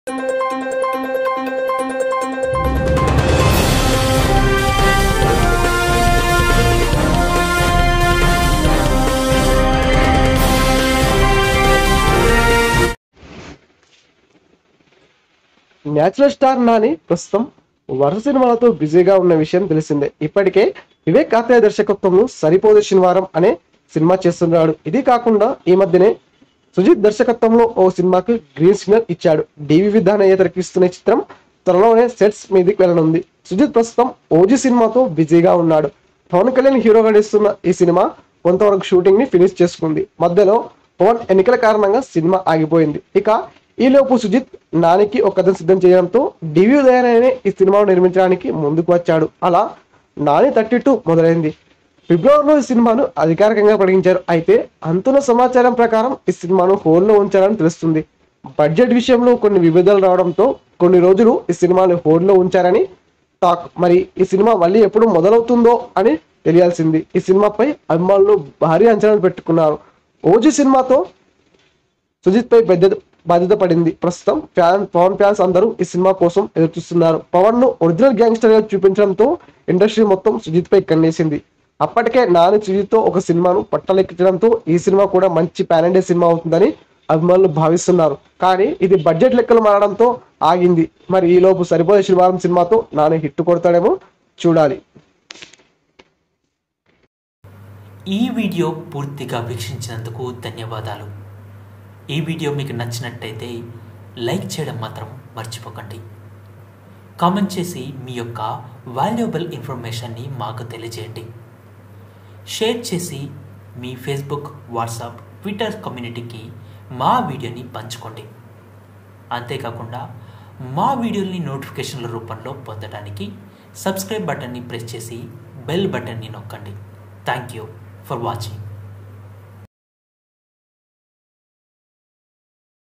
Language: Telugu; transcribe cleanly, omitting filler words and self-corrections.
న్యాచురల్ స్టార్ నాని ప్రస్తుతం వరుస సినిమాలతో బిజీగా ఉన్న విషయం తెలిసిందే. ఇప్పటికే వివేక్ కార్తీయ దర్శకత్వంలో సరిపోదు శనివారం అనే సినిమా చేస్తున్నాడు. ఇది కాకుండా ఈ మధ్యనే సుజిత్ దర్శకత్వంలో ఓ సినిమాకి గ్రీన్ సిగ్నల్ ఇచ్చాడు. డివి విధానయ్య తెరకెక్కిస్తున్న చిత్రం త్వరలోనే సెట్స్ మీదకి వెళ్ళనుంది. సుజిత్ ప్రస్తుతం ఓజీ సినిమాతో బిజీగా ఉన్నాడు. పవన్ కళ్యాణ్ హీరోగా నటిస్తున్న ఈ సినిమా కొంతవరకు షూటింగ్ ని ఫినిష్ చేసుకుంది. మధ్యలో పవన్ ఎన్నికల కారణంగా సినిమా ఆగిపోయింది. ఇక ఈలోపు సుజిత్ నానికి ఒక కథను సిద్ధం చేయడంతో డివి ఉదయనే ఈ సినిమాను నిర్మించడానికి ముందుకు వచ్చాడు. అలా నాని 32 మొదలైంది. ఫిబ్రవరిలో ఈ సినిమాను అధికారికంగా ప్రకటించారు. అయితే అంతున్న సమాచారం ప్రకారం ఈ సినిమాను హోల్డ్లో ఉంచారని తెలుస్తుంది. బడ్జెట్ విషయంలో కొన్ని విభేదాలు రావడంతో కొన్ని రోజులు ఈ సినిమాను హోల్డ్లో ఉంచారని టాక్. మరి ఈ సినిమా మళ్ళీ ఎప్పుడు మొదలవుతుందో అని తెలియాల్సింది. ఈ సినిమాపై అభిమానులు భారీ అంచనాలు పెట్టుకున్నారు. ఓజీ సినిమాతో సుజిత్ పై బాధ్యత పడింది. ప్రస్తుతం పవన్ ఫ్యాన్స్ అందరూ ఈ సినిమా కోసం ఎదురుచూస్తున్నారు. పవన్ ను ఒరిజినల్ గ్యాంగ్స్టర్ గా చూపించడంతో ఇండస్ట్రీ మొత్తం సుజిత్ పై కన్నేసింది. అప్పటికే నాని సుజిత్ తో ఒక సినిమాను పట్టలెక్కించడంతో ఈ సినిమా కూడా మంచి పాన్ ఇండియా సినిమా అవుతుందని అభిమానులు భావిస్తున్నారు. కానీ ఇది బడ్జెట్ లెక్కలు మారడంతో ఆగింది. మరి ఈ లోపు సరిపోయే శనివారం సినిమాతో నాని హిట్ కొడతాడేమో చూడాలి. ఈ వీడియో పూర్తిగా వీక్షించినందుకు ధన్యవాదాలు. ఈ వీడియో మీకు నచ్చినట్టయితే లైక్ చేయడం మాత్రం మర్చిపోకండి. కామెంట్ చేసి మీ యొక్క వాల్యుబుల్ ఇన్ఫర్మేషన్ని మాకు తెలియజేయండి. షేర్ చేసి మీ ఫేస్బుక్, వాట్సాప్, ట్విట్టర్ కమ్యూనిటీకి మా వీడియోని పంచుకోండి. అంతేకాకుండా మా వీడియోని నోటిఫికేషన్ల రూపంలో పొందడానికి సబ్స్క్రైబ్ బటన్ని ప్రెస్ చేసి బెల్ బటన్ని నొక్కండి. Thank you for watching.